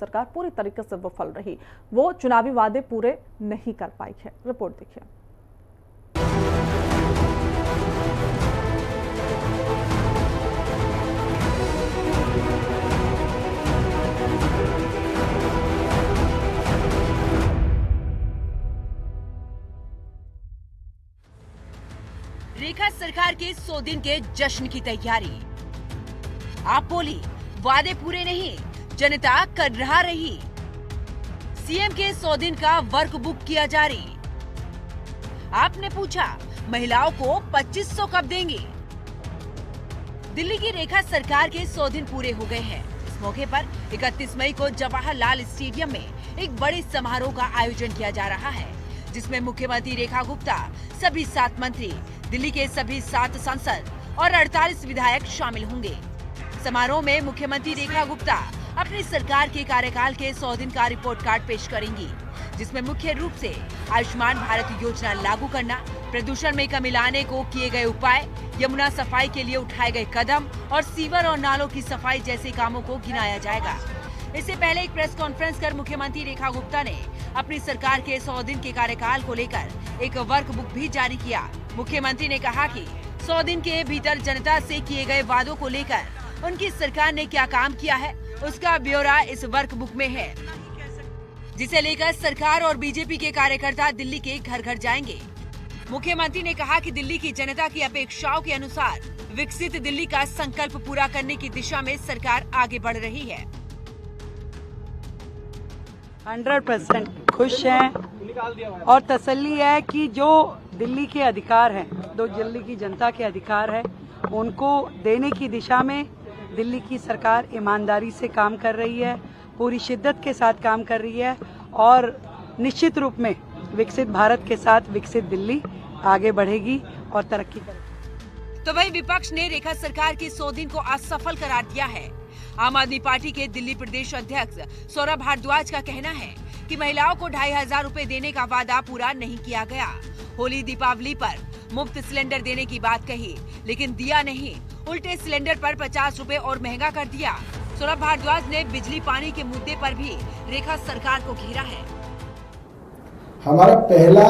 सरकार पूरी तरीके से विफल रही। वो चुनावी वादे पूरे नहीं कर पाई है। रिपोर्ट देखिए। रेखा सरकार के 100 दिन के जश्न की तैयारी। आप बोली वादे पूरे नहीं, जनता कर रहा रही। सीएम के 100 दिन का वर्क बुक किया जारी। आपने पूछा महिलाओं को 2500 कब देंगे। दिल्ली की रेखा सरकार के 100 दिन पूरे हो गए हैं। इस मौके पर 31 मई को जवाहरलाल स्टेडियम में एक बड़े समारोह का आयोजन किया जा रहा है, जिसमें मुख्यमंत्री रेखा गुप्ता, सभी 7 मंत्री, दिल्ली के सभी 7 सांसद और 48 विधायक शामिल होंगे। समारोह में मुख्यमंत्री रेखा गुप्ता अपनी सरकार के कार्यकाल के 100 दिन का रिपोर्ट कार्ड पेश करेंगी, जिसमें मुख्य रूप से आयुष्मान भारत योजना लागू करना, प्रदूषण में कमी लाने को किए गए उपाय, यमुना सफाई के लिए उठाए गए कदम और सीवर और नालों की सफाई जैसे कामों को गिनाया जाएगा। इससे पहले एक प्रेस कॉन्फ्रेंस कर मुख्यमंत्री रेखा गुप्ता ने अपनी सरकार के 100 दिन के कार्यकाल को लेकर एक वर्क बुक भी जारी किया। मुख्यमंत्री ने कहा कि 100 दिन के भीतर जनता से किए गए वादों को लेकर उनकी सरकार ने क्या काम किया है, उसका ब्यौरा इस वर्क बुक में है, जिसे लेकर सरकार और बीजेपी के कार्यकर्ता दिल्ली के घर घर जाएंगे। मुख्यमंत्री ने कहा कि दिल्ली की जनता की अपेक्षाओं के अनुसार विकसित दिल्ली का संकल्प पूरा करने की दिशा में सरकार आगे बढ़ रही है। 100% खुश हैं और तसल्ली है कि जो दिल्ली के अधिकार हैं, जो दिल्ली की जनता के अधिकार है, उनको देने की दिशा में दिल्ली की सरकार ईमानदारी से काम कर रही है, पूरी शिद्दत के साथ काम कर रही है और निश्चित रूप में विकसित भारत के साथ विकसित दिल्ली आगे बढ़ेगी और तरक्की करेगी। तो वहीं विपक्ष ने रेखा सरकार के 100 दिन को असफल करार दिया है। आम आदमी पार्टी के दिल्ली प्रदेश अध्यक्ष सौरभ भारद्वाज का कहना है कि महिलाओं को 2500 रुपए देने का वादा पूरा नहीं किया गया। होली दीपावली पर मुफ्त सिलेंडर देने की बात कही, लेकिन दिया नहीं, उल्टे सिलेंडर पर 50 रुपए और महंगा कर दिया। सौरभ भारद्वाज ने बिजली पानी के मुद्दे पर भी रेखा सरकार को घेरा है। हमारा पहला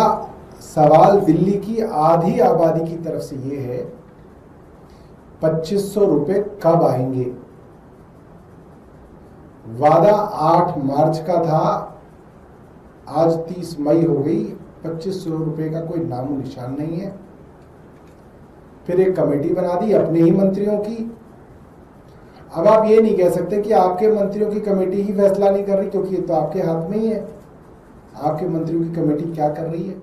सवाल दिल्ली की आधी आबादी की तरफ से ये है, 2500 रुपए कब आएंगे। वादा 8 मार्च का था, आज 30 मई हो गई, 2500 रुपए का कोई नामो निशान नहीं है। फिर एक कमेटी बना दी अपने ही मंत्रियों की। अब आप ये नहीं कह सकते कि आपके मंत्रियों की कमेटी ही फैसला नहीं कर रही, क्योंकि ये तो आपके हाथ में ही है, आपके मंत्रियों की कमेटी क्या कर रही है।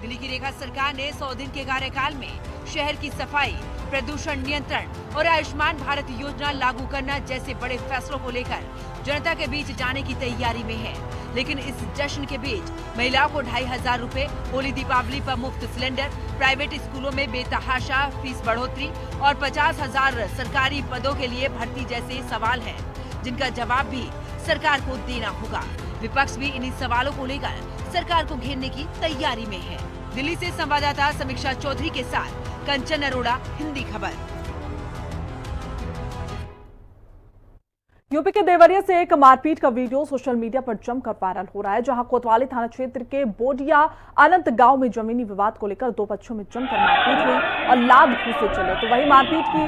दिल्ली की रेखा सरकार ने 100 दिन के कार्यकाल में शहर की सफाई, प्रदूषण नियंत्रण और आयुष्मान भारत योजना लागू करना जैसे बड़े फैसलों को लेकर जनता के बीच जाने की तैयारी में है। लेकिन इस जश्न के बीच महिलाओं को 2500 रुपए, होली दीपावली पर मुफ्त सिलेंडर, प्राइवेट स्कूलों में बेतहाशा फीस बढ़ोतरी और 50,000 सरकारी पदों के लिए भर्ती जैसे सवाल हैं, जिनका जवाब भी सरकार को देना होगा। विपक्ष भी इन्हीं सवालों को लेकर सरकार को घेरने की तैयारी में है। दिल्ली से संवाददाता समीक्षा चौधरी के साथ कंचन अरोड़ा, हिंदी खबर। यूपी के देवरिया से एक मारपीट का वीडियो सोशल मीडिया पर जमकर वायरल हो रहा है, जहां कोतवाली थाना क्षेत्र के बोडिया अनंत गांव में जमीनी विवाद को लेकर 2 पक्षों में जमकर मारपीट हुई और लात घूंसे चले। तो वही मारपीट की